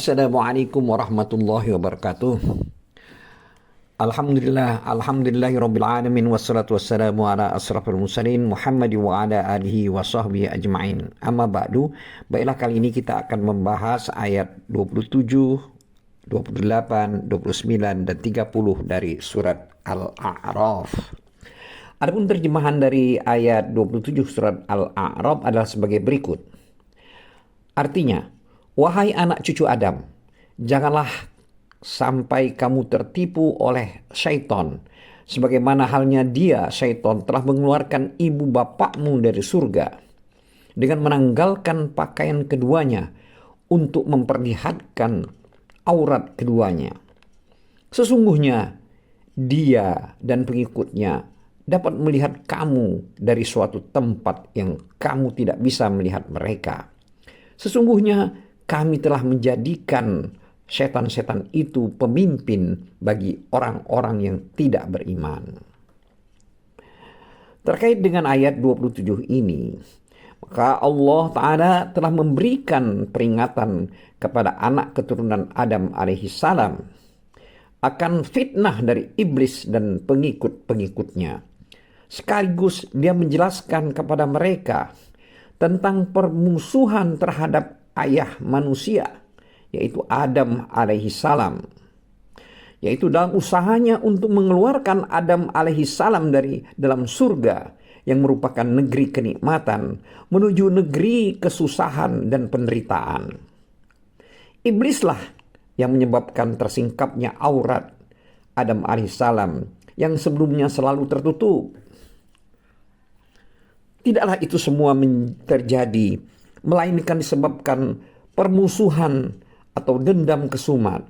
Assalamualaikum warahmatullahi wabarakatuh. Alhamdulillahirabbil alamin wassalatu wassalamu ala asrafil mursalin Muhammad wa ala alihi wa sahbihi ajmain. Amma ba'du. Baiklah, kali ini kita akan membahas ayat 27, 28, 29 dan 30 dari surat Al-A'raf. Adapun terjemahan dari ayat 27 surat Al-A'raf adalah sebagai berikut. Artinya, wahai anak cucu Adam, janganlah sampai kamu tertipu oleh syaitan, sebagaimana halnya dia, syaitan, telah mengeluarkan ibu bapakmu dari surga dengan menanggalkan pakaian keduanya untuk memperlihatkan aurat keduanya. Sesungguhnya dia dan pengikutnya dapat melihat kamu dari suatu tempat yang kamu tidak bisa melihat mereka. Sesungguhnya kami telah menjadikan setan-setan itu pemimpin bagi orang-orang yang tidak beriman. Terkait dengan ayat 27 ini, maka Allah Ta'ala telah memberikan peringatan kepada anak keturunan Adam alaihissalam akan fitnah dari iblis dan pengikut-pengikutnya. Sekaligus dia menjelaskan kepada mereka tentang permusuhan terhadap ayah manusia, yaitu Adam alaihissalam, yaitu dalam usahanya untuk mengeluarkan Adam alaihissalam dari dalam surga yang merupakan negeri kenikmatan menuju negeri kesusahan dan penderitaan. Iblislah yang menyebabkan tersingkapnya aurat Adam alaihissalam yang sebelumnya selalu tertutup. Tidaklah itu semua terjadi melainkan disebabkan permusuhan atau dendam kesumat.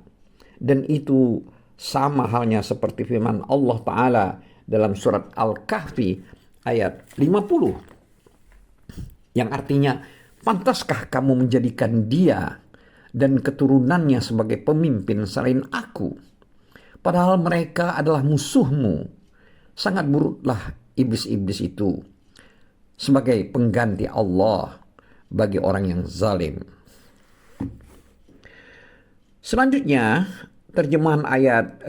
Dan itu sama halnya seperti firman Allah Ta'ala dalam surat Al-Kahfi ayat 50. Yang artinya, pantaskah kamu menjadikan dia dan keturunannya sebagai pemimpin selain aku? Padahal mereka adalah musuhmu. Sangat buruklah iblis-iblis itu sebagai pengganti Allah bagi orang yang zalim. Selanjutnya, terjemahan ayat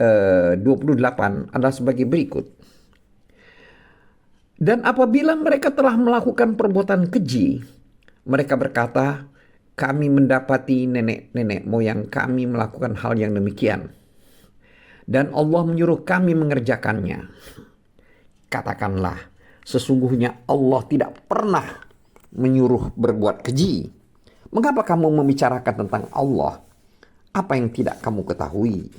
28 adalah sebagai berikut. Dan apabila mereka telah melakukan perbuatan keji, mereka berkata, kami mendapati nenek-nenek moyang kami melakukan hal yang demikian, dan Allah menyuruh kami mengerjakannya. Katakanlah, sesungguhnya Allah tidak pernah menyuruh berbuat keji. Mengapa kamu membicarakan tentang Allah apa yang tidak kamu ketahui?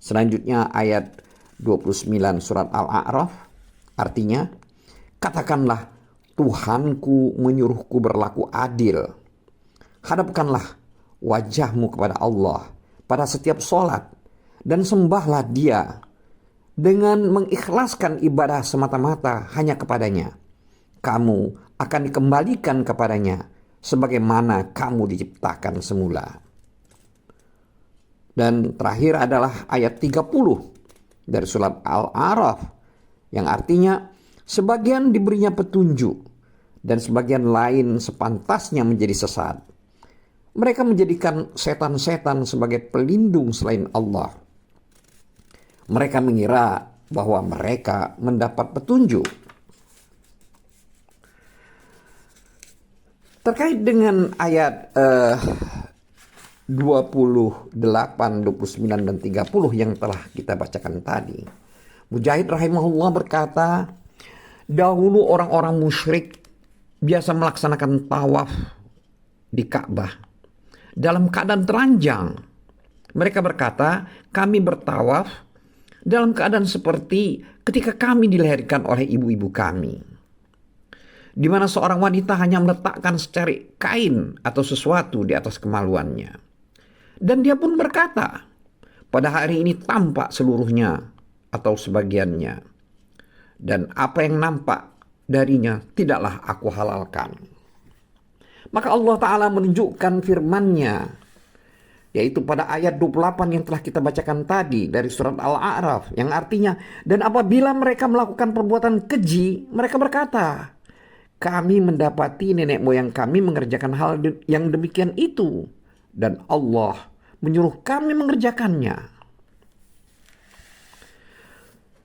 Selanjutnya ayat 29 surat Al-A'raf, artinya, katakanlah, Tuhanku menyuruhku berlaku adil. Hadapkanlah wajahmu kepada Allah pada setiap sholat dan sembahlah dia dengan mengikhlaskan ibadah semata-mata hanya kepadanya. Kamu akan dikembalikan kepadanya sebagaimana kamu diciptakan semula. Dan terakhir adalah ayat 30 dari surat Al-A'raf yang artinya, sebagian diberinya petunjuk dan sebagian lain sepantasnya menjadi sesat. Mereka menjadikan setan-setan sebagai pelindung selain Allah. Mereka mengira bahwa mereka mendapat petunjuk. Terkait dengan ayat 28, 29, dan 30 yang telah kita bacakan tadi, Mujahid rahimahullah berkata, dahulu orang-orang musyrik biasa melaksanakan tawaf di Ka'bah dalam keadaan telanjang. Mereka berkata, kami bertawaf dalam keadaan seperti ketika kami dilahirkan oleh ibu-ibu kami, di mana seorang wanita hanya meletakkan secari kain atau sesuatu di atas kemaluannya. Dan dia pun berkata, pada hari ini tampak seluruhnya atau sebagiannya, dan apa yang nampak darinya tidaklah aku halalkan. Maka Allah Ta'ala menunjukkan firman-Nya, yaitu pada ayat 28 yang telah kita bacakan tadi dari surat Al-A'raf, yang artinya, dan apabila mereka melakukan perbuatan keji, mereka berkata, kami mendapati nenek moyang kami mengerjakan hal yang demikian itu, dan Allah menyuruh kami mengerjakannya.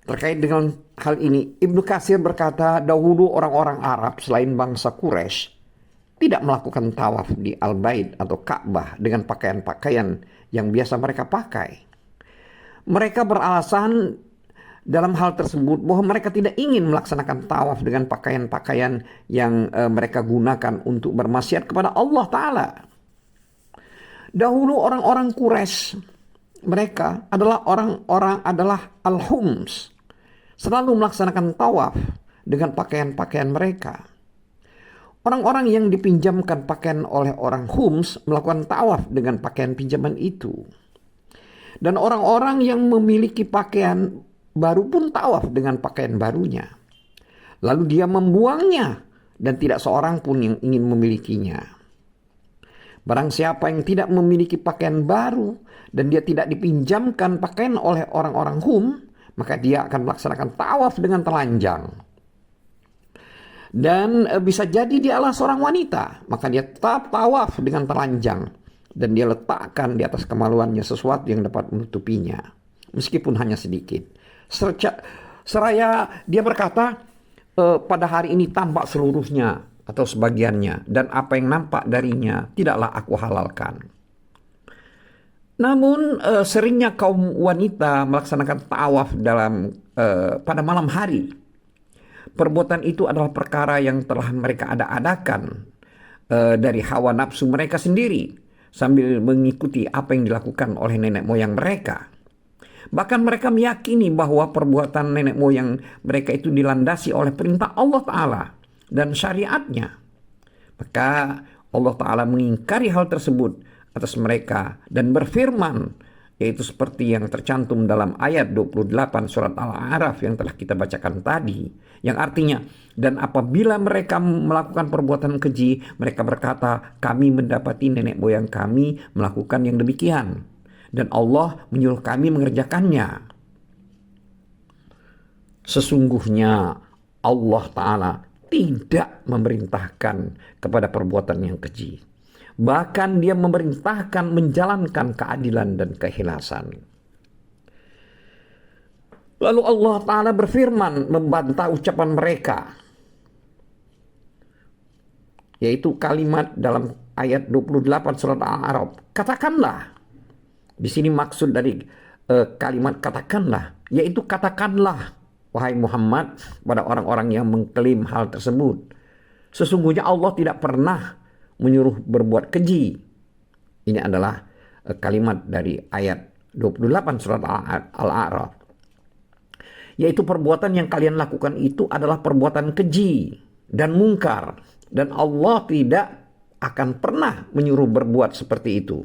Terkait dengan hal ini, Ibnu Katsir berkata, dahulu orang-orang Arab selain bangsa Quraisy tidak melakukan tawaf di Al-Bait atau Ka'bah dengan pakaian-pakaian yang biasa mereka pakai. Mereka beralasan dalam hal tersebut bahwa mereka tidak ingin melaksanakan tawaf dengan pakaian-pakaian yang mereka gunakan untuk bermaksiat kepada Allah Ta'ala. Dahulu orang-orang Quraisy, mereka adalah al-hums, selalu melaksanakan tawaf dengan pakaian-pakaian mereka. Orang-orang yang dipinjamkan pakaian oleh orang hums melakukan tawaf dengan pakaian pinjaman itu. Dan orang-orang yang memiliki pakaian baru pun tawaf dengan pakaian barunya. Lalu dia membuangnya dan tidak seorang pun yang ingin memilikinya. Barang siapa yang tidak memiliki pakaian baru dan dia tidak dipinjamkan pakaian oleh orang-orang maka dia akan melaksanakan tawaf dengan telanjang. Dan bisa jadi dia adalah seorang wanita, maka dia tetap tawaf dengan telanjang. Dan dia letakkan di atas kemaluannya sesuatu yang dapat menutupinya, meskipun hanya sedikit. Seraya dia berkata, pada hari ini tampak seluruhnya atau sebagiannya, dan apa yang nampak darinya tidaklah aku halalkan. Namun seringnya kaum wanita melaksanakan tawaf pada malam hari. Perbuatan itu adalah perkara yang telah mereka adakan dari hawa nafsu mereka sendiri, sambil mengikuti apa yang dilakukan oleh nenek moyang mereka. Bahkan mereka meyakini bahwa perbuatan nenek moyang mereka itu dilandasi oleh perintah Allah Ta'ala dan syariatnya. Maka Allah Ta'ala mengingkari hal tersebut atas mereka dan berfirman, yaitu seperti yang tercantum dalam ayat 28 surat Al-A'raf yang telah kita bacakan tadi, yang artinya, dan apabila mereka melakukan perbuatan keji, mereka berkata, kami mendapati nenek moyang kami melakukan yang demikian, dan Allah menyuruh kami mengerjakannya. Sesungguhnya Allah Ta'ala tidak memerintahkan kepada perbuatan yang keji. Bahkan dia memerintahkan menjalankan keadilan dan keikhlasan. Lalu Allah Ta'ala berfirman membantah ucapan mereka, yaitu kalimat dalam ayat 28 surat Al-A'raf. Katakanlah. Di sini maksud dari kalimat katakanlah, yaitu katakanlah, wahai Muhammad, pada orang-orang yang mengklaim hal tersebut. Sesungguhnya Allah tidak pernah menyuruh berbuat keji. Ini adalah kalimat dari ayat 28 surat Al-A'raf. Yaitu perbuatan yang kalian lakukan itu adalah perbuatan keji dan mungkar. Dan Allah tidak akan pernah menyuruh berbuat seperti itu.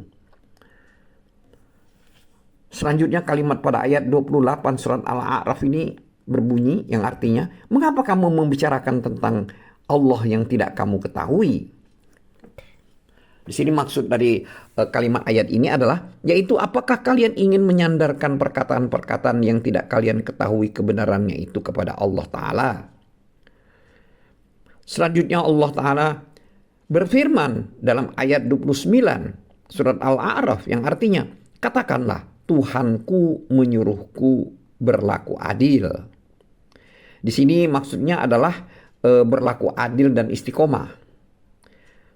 Selanjutnya kalimat pada ayat 28 surat Al-A'raf ini berbunyi yang artinya, mengapa kamu membicarakan tentang Allah yang tidak kamu ketahui? Di sini maksud dari kalimat ayat ini adalah, yaitu apakah kalian ingin menyandarkan perkataan-perkataan yang tidak kalian ketahui kebenarannya itu kepada Allah Ta'ala? Selanjutnya Allah Ta'ala berfirman dalam ayat 29 surat Al-A'raf yang artinya, katakanlah, Tuhanku menyuruhku berlaku adil. Di sini maksudnya adalah berlaku adil dan istiqomah.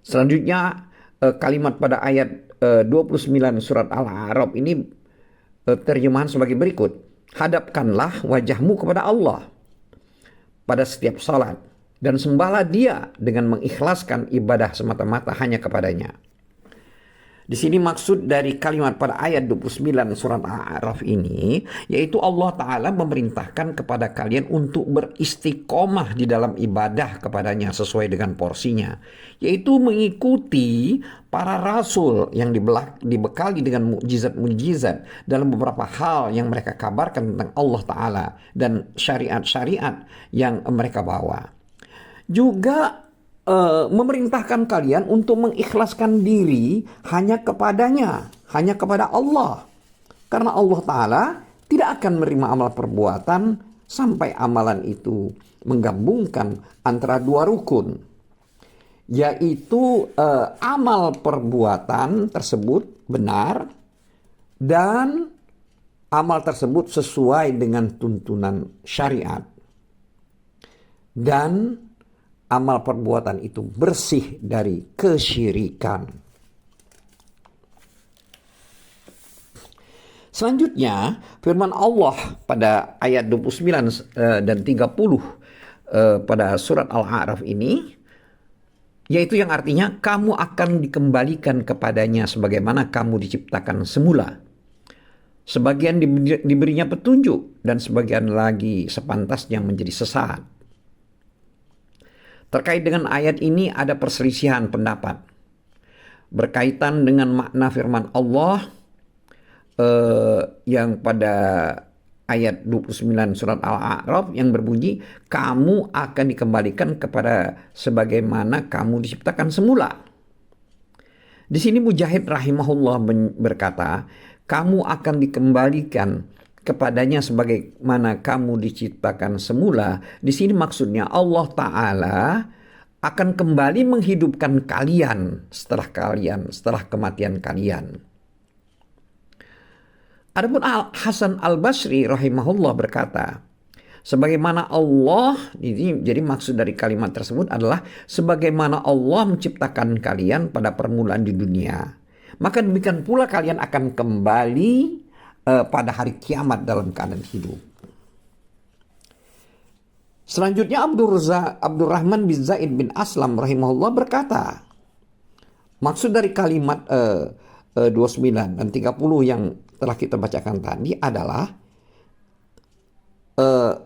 Selanjutnya kalimat pada ayat 29 surat Al-A'raf ini terjemahan sebagai berikut. Hadapkanlah wajahmu kepada Allah pada setiap salat dan sembahlah Dia dengan mengikhlaskan ibadah semata-mata hanya kepadanya. Di sini maksud dari kalimat pada ayat 29 surat Al-A'raf ini, yaitu Allah Ta'ala memerintahkan kepada kalian untuk beristiqomah di dalam ibadah kepadanya sesuai dengan porsinya, yaitu mengikuti para rasul yang dibekali dengan mukjizat-mukjizat dalam beberapa hal yang mereka kabarkan tentang Allah Ta'ala dan syariat-syariat yang mereka bawa. Juga memerintahkan kalian untuk mengikhlaskan diri hanya kepadanya, hanya kepada Allah. Karena Allah Ta'ala tidak akan menerima amal perbuatan sampai amalan itu menggabungkan antara dua rukun, yaitu amal perbuatan tersebut benar dan amal tersebut sesuai dengan tuntunan syariat, dan amal perbuatan itu bersih dari kesyirikan. Selanjutnya, firman Allah pada ayat 29 dan 30 pada surat Al-A'raf ini, yaitu yang artinya kamu akan dikembalikan kepadanya sebagaimana kamu diciptakan semula. Sebagian diberinya petunjuk dan sebagian lagi sepantasnya menjadi sesat. Terkait dengan ayat ini ada perselisihan pendapat berkaitan dengan makna firman Allah yang pada ayat 29 surat Al-A'raf yang berbunyi, kamu akan dikembalikan kepada sebagaimana kamu diciptakan semula. Di sini Mujahid rahimahullah berkata, kamu akan dikembalikan kepadanya sebagaimana kamu diciptakan semula. Di sini maksudnya Allah Ta'ala akan kembali menghidupkan kalian setelah kematian kalian. Adapun Hasan Al-Basri rahimahullah berkata, sebagaimana Allah, jadi maksud dari kalimat tersebut adalah sebagaimana Allah menciptakan kalian pada permulaan di dunia, maka demikian pula kalian akan kembali pada hari kiamat dalam keadaan hidup. Selanjutnya Abdurrahman bin Zaid bin Aslam rahimahullah berkata, maksud dari kalimat 29 dan 30 yang telah kita bacakan tadi adalah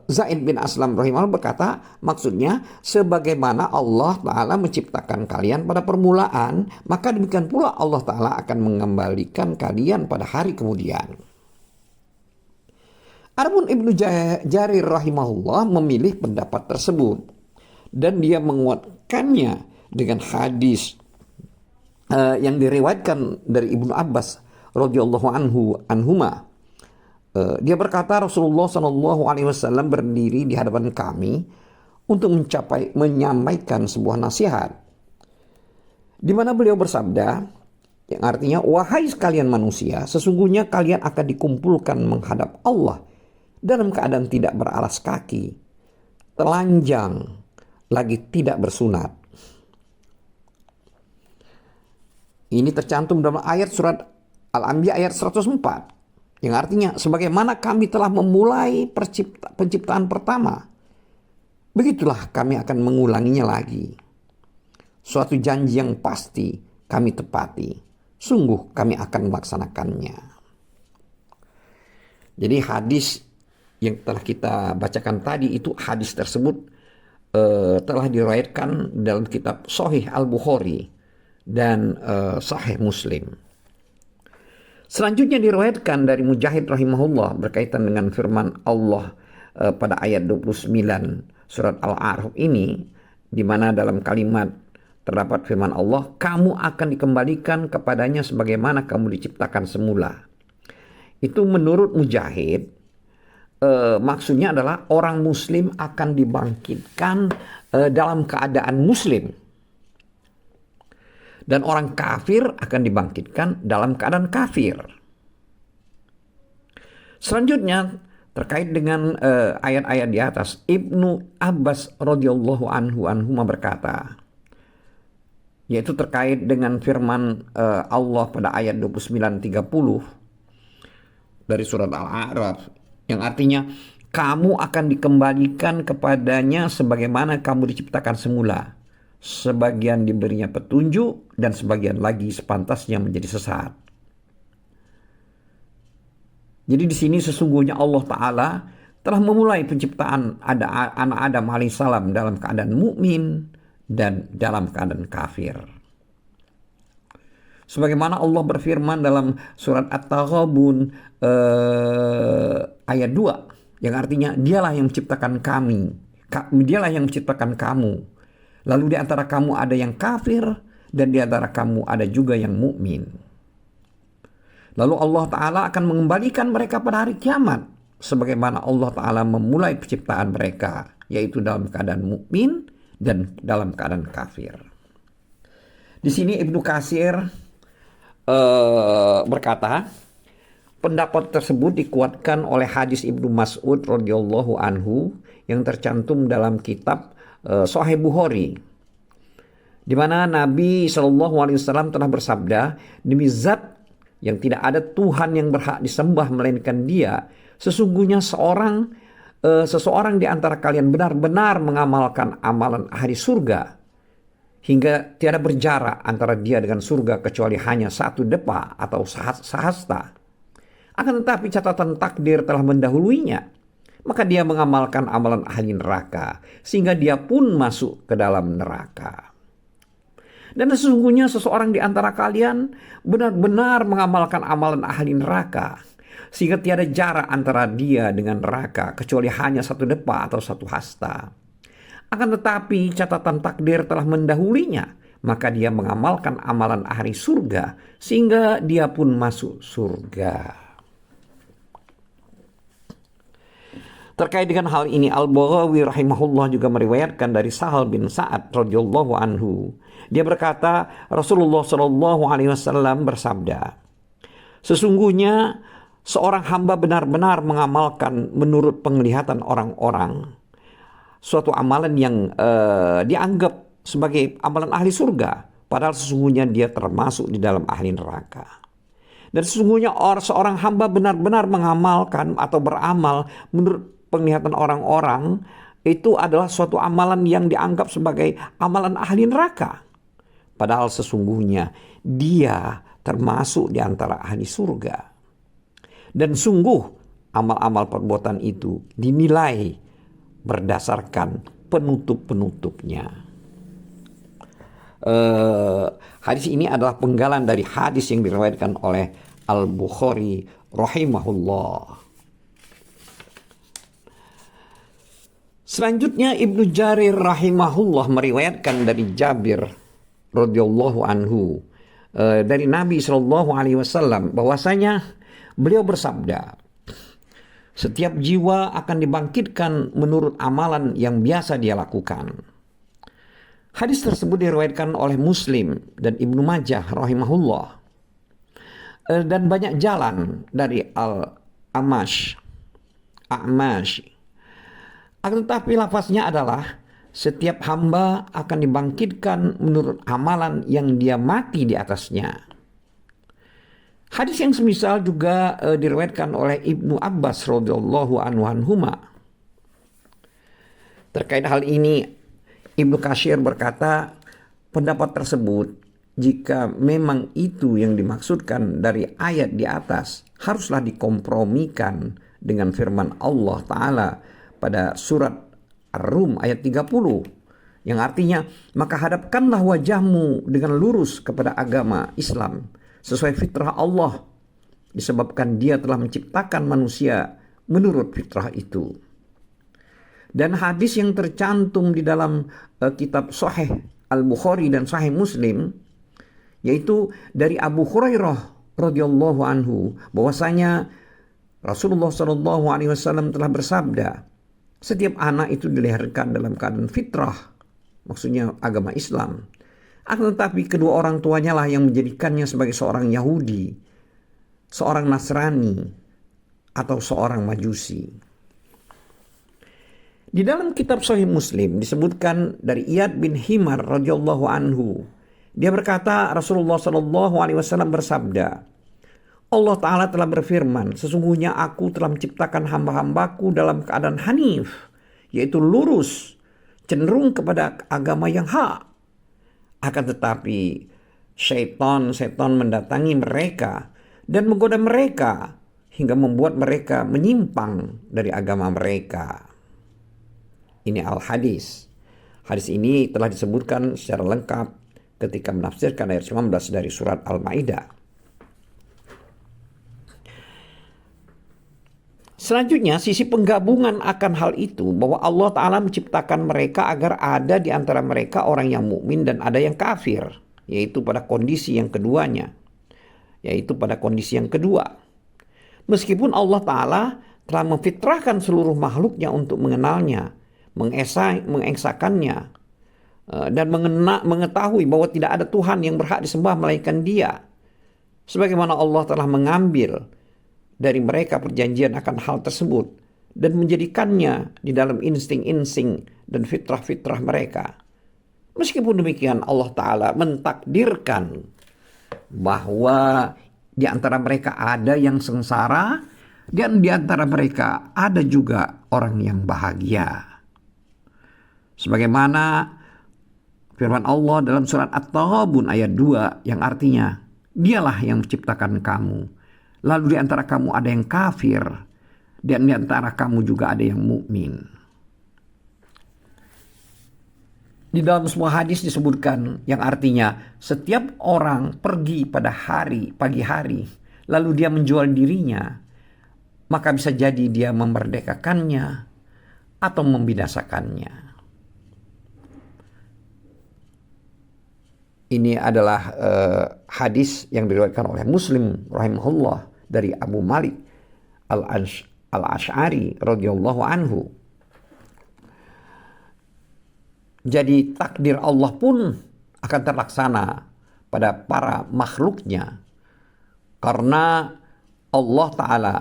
Zaid bin Aslam rahimahullah berkata, maksudnya sebagaimana Allah Ta'ala menciptakan kalian pada permulaan, maka demikian pula Allah Ta'ala akan mengembalikan kalian pada hari kemudian. Adapun Ibnu Jarir rahimahullah memilih pendapat tersebut dan dia menguatkannya dengan hadis yang diriwayatkan dari Ibnu Abbas radhiyallahu anhuma. Dia berkata, Rasulullah SAW berdiri di hadapan kami untuk menyampaikan sebuah nasihat, di mana beliau bersabda, yang artinya, wahai sekalian manusia, sesungguhnya kalian akan dikumpulkan menghadap Allah dalam keadaan tidak beralas kaki, telanjang, lagi tidak bersunat. Ini tercantum dalam ayat surat Al-Anbiya ayat 104, yang artinya sebagaimana kami telah memulai penciptaan pertama, begitulah kami akan mengulanginya lagi. Suatu janji yang pasti kami tepati, sungguh kami akan melaksanakannya. Jadi hadis yang telah kita bacakan tadi itu, hadis tersebut telah diriwayatkan dalam kitab Sahih Al-Bukhari dan Sahih Muslim. Selanjutnya diriwayatkan dari Mujahid rahimahullah berkaitan dengan firman Allah pada ayat 29 surat Al-A'raf ini, di mana dalam kalimat terdapat firman Allah, kamu akan dikembalikan kepadanya sebagaimana kamu diciptakan semula. Itu menurut Mujahid maksudnya adalah orang muslim akan dibangkitkan dalam keadaan muslim, dan orang kafir akan dibangkitkan dalam keadaan kafir. Selanjutnya terkait dengan ayat-ayat di atas, Ibnu Abbas radhiyallahu anhu berkata, yaitu terkait dengan firman Allah pada ayat 29-30 dari surat Al-A'raf, yang artinya kamu akan dikembalikan kepadanya sebagaimana kamu diciptakan semula. Sebagian diberinya petunjuk dan sebagian lagi sepantasnya menjadi sesat. Jadi di sini sesungguhnya Allah Ta'ala telah memulai penciptaan anak Adam alaihissalam dalam keadaan mukmin dan dalam keadaan kafir. Sebagaimana Allah berfirman dalam surat At-Taghabun ayat 2, yang artinya dialah yang menciptakan kami, dialah yang menciptakan kamu. Lalu di antara kamu ada yang kafir dan di antara kamu ada juga yang mukmin. Lalu Allah Ta'ala akan mengembalikan mereka pada hari kiamat sebagaimana Allah Ta'ala memulai penciptaan mereka, yaitu dalam keadaan mukmin dan dalam keadaan kafir. Di sini Ibnu Katsir berkata, pendapat tersebut dikuatkan oleh hadis Ibnu Mas'ud radhiyallahu anhu yang tercantum dalam kitab Sahih Bukhari, di mana Nabi Shallallahu Alaihi Wasallam telah bersabda, demi zat yang tidak ada Tuhan yang berhak disembah melainkan Dia, sesungguhnya seseorang di antara kalian benar-benar mengamalkan amalan ahli surga hingga tiada berjarak antara dia dengan surga kecuali hanya satu depa atau sahasta. Akan tetapi catatan takdir telah mendahuluinya, maka dia mengamalkan amalan ahli neraka sehingga dia pun masuk ke dalam neraka. Dan sesungguhnya seseorang di antara kalian benar-benar mengamalkan amalan ahli neraka sehingga tiada jarak antara dia dengan neraka kecuali hanya satu depa atau satu hasta. Akan tetapi catatan takdir telah mendahulinya, maka dia mengamalkan amalan ahli surga sehingga dia pun masuk surga. Terkait dengan hal ini, Al-Baghawi rahimahullah juga meriwayatkan dari Sahal bin Sa'ad radhiyallahu anhu. Dia berkata, Rasulullah shallallahu alaihi wasallam bersabda, sesungguhnya seorang hamba benar-benar mengamalkan menurut penglihatan orang-orang suatu amalan yang dianggap sebagai amalan ahli surga, padahal sesungguhnya dia termasuk di dalam ahli neraka. Dan sesungguhnya seorang hamba benar-benar mengamalkan atau beramal menurut penglihatan orang-orang itu adalah suatu amalan yang dianggap sebagai amalan ahli neraka, padahal sesungguhnya dia termasuk di antara ahli surga. Dan sungguh amal-amal perbuatan itu dinilai berdasarkan penutup-penutupnya. Hadis ini adalah penggalan dari hadis yang diriwayatkan oleh Al-Bukhari rahimahullah. Selanjutnya Ibnu Jarir rahimahullah meriwayatkan dari Jabir radhiyallahu anhu dari Nabi sallallahu alaihi wasallam bahwasanya beliau bersabda, setiap jiwa akan dibangkitkan menurut amalan yang biasa dia lakukan. Hadis tersebut diriwayatkan oleh Muslim dan Ibnu Majah rahimahullah. Dan banyak jalan dari Al-Amash. Akan tetapi lafaznya adalah setiap hamba akan dibangkitkan menurut amalan yang dia mati di atasnya. Hadis yang semisal juga diriwayatkan oleh Ibnu Abbas radhiyallahu anhuma. Terkait hal ini, Ibnu Katsir berkata, pendapat tersebut, jika memang itu yang dimaksudkan dari ayat di atas, haruslah dikompromikan dengan firman Allah Ta'ala pada surat Ar-Rum ayat 30, yang artinya, maka hadapkanlah wajahmu dengan lurus kepada agama Islam sesuai fitrah Allah, disebabkan Dia telah menciptakan manusia menurut fitrah itu. Dan hadis yang tercantum di dalam kitab Sahih Al-Bukhari dan Sahih Muslim, yaitu dari Abu Hurairah radhiyallahu anhu, bahwasanya Rasulullah sallallahu alaihi wasallam telah bersabda, setiap anak itu dilahirkan dalam keadaan fitrah, maksudnya agama Islam. Akan tetapi kedua orang tuanya lah yang menjadikannya sebagai seorang Yahudi, seorang Nasrani, atau seorang Majusi. Di dalam kitab Sahih Muslim disebutkan dari Iyad bin Himar radhiyallahu anhu. Dia berkata, Rasulullah sallallahu alaihi wasallam bersabda, Allah Ta'ala telah berfirman, sesungguhnya aku telah menciptakan hamba-hambaku dalam keadaan hanif, yaitu lurus, cenderung kepada agama yang hak. Akan tetapi setan mendatangi mereka dan menggoda mereka hingga membuat mereka menyimpang dari agama mereka. Ini al-hadis. Hadis ini telah disebutkan secara lengkap ketika menafsirkan ayat 19 dari surat Al-Maidah. Selanjutnya, sisi penggabungan akan hal itu bahwa Allah Ta'ala menciptakan mereka agar ada di antara mereka orang yang mukmin dan ada yang kafir, yaitu pada kondisi yang keduanya, yaitu pada kondisi yang kedua. Meskipun Allah Ta'ala telah memfitrahkan seluruh makhluknya untuk mengenalnya, mengesakannya, dan mengetahui bahwa tidak ada Tuhan yang berhak disembah melainkan Dia. Sebagaimana Allah telah mengambil dari mereka perjanjian akan hal tersebut dan menjadikannya di dalam insting-insting dan fitrah-fitrah mereka. Meskipun demikian, Allah Ta'ala mentakdirkan bahwa di antara mereka ada yang sengsara dan di antara mereka ada juga orang yang bahagia. Sebagaimana firman Allah dalam surat At-Taghabun ayat 2 yang artinya, Dialah yang menciptakan kamu. Lalu di antara kamu ada yang kafir dan di antara kamu juga ada yang mukmin. Di dalam sebuah hadis disebutkan yang artinya setiap orang pergi pada pagi hari lalu dia menjual dirinya, maka bisa jadi dia memerdekakannya atau membinasakannya. Ini adalah hadis yang diriwayatkan oleh Muslim rahimahullah dari Abu Malik Al-Asy'ari radhiyallahu anhu. Jadi takdir Allah pun akan terlaksana pada para makhluknya karena Allah Ta'ala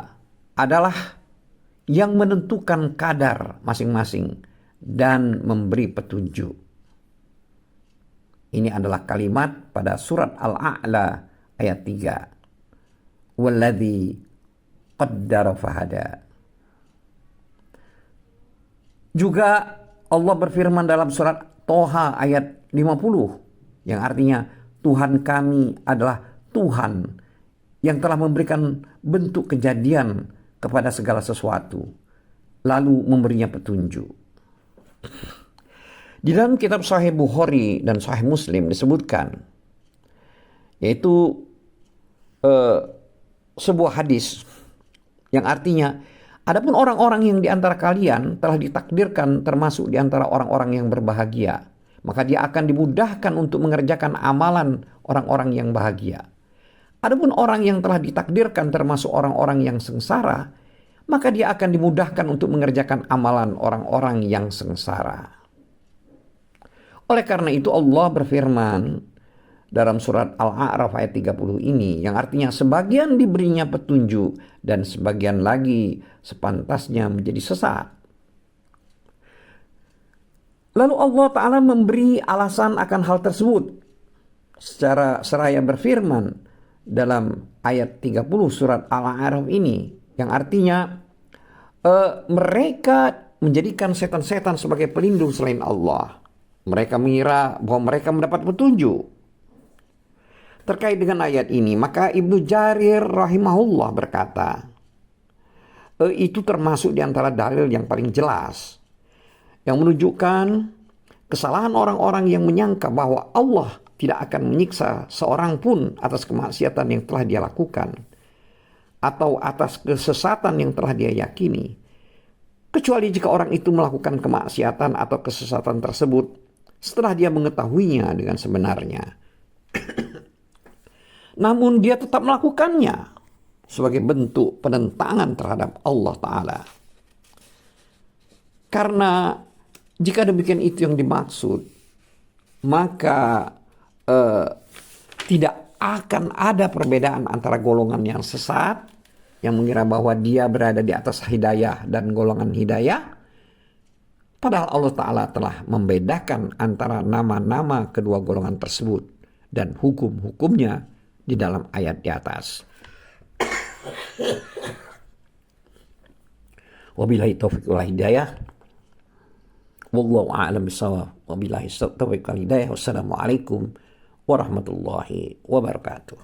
adalah yang menentukan kadar masing-masing dan memberi petunjuk. Ini adalah kalimat pada surat Al-A'la ayat 3. Walladzi qaddara fahada. Juga Allah berfirman dalam surat Toha ayat 50 yang artinya Tuhan kami adalah Tuhan yang telah memberikan bentuk kejadian kepada segala sesuatu lalu memberinya petunjuk. Di dalam kitab Sahih Bukhari dan Sahih Muslim disebutkan, yaitu sebuah hadis yang artinya, adapun orang-orang yang di antara kalian telah ditakdirkan termasuk di antara orang-orang yang berbahagia, maka dia akan dimudahkan untuk mengerjakan amalan orang-orang yang bahagia. Adapun orang yang telah ditakdirkan termasuk orang-orang yang sengsara, maka dia akan dimudahkan untuk mengerjakan amalan orang-orang yang sengsara. Oleh karena itu Allah berfirman dalam surat Al-A'raf ayat 30 ini yang artinya sebagian diberinya petunjuk dan sebagian lagi sepantasnya menjadi sesat. Lalu Allah Ta'ala memberi alasan akan hal tersebut secara seraya berfirman dalam ayat 30 surat Al-A'raf ini yang artinya mereka menjadikan setan-setan sebagai pelindung selain Allah. Mereka mengira bahwa mereka mendapat petunjuk. Terkait dengan ayat ini, maka Ibnu Jarir rahimahullah berkata, itu termasuk di antara dalil yang paling jelas yang menunjukkan kesalahan orang-orang yang menyangka bahwa Allah tidak akan menyiksa seorang pun atas kemaksiatan yang telah dia lakukan atau atas kesesatan yang telah dia yakini, kecuali jika orang itu melakukan kemaksiatan atau kesesatan tersebut setelah dia mengetahuinya dengan sebenarnya. Namun dia tetap melakukannya sebagai bentuk penentangan terhadap Allah Ta'ala. Karena jika demikian itu yang dimaksud, maka tidak akan ada perbedaan antara golongan yang sesat, yang mengira bahwa dia berada di atas hidayah dan golongan hidayah, padahal Allah Ta'ala telah membedakan antara nama-nama kedua golongan tersebut dan hukum-hukumnya di dalam ayat di atas. Wabillahi taufiq wal hidayah. Wallahu a'lam bishawab. Wabillahi taufiq wal hidayah. Wassalamualaikum warahmatullahi wabarakatuh.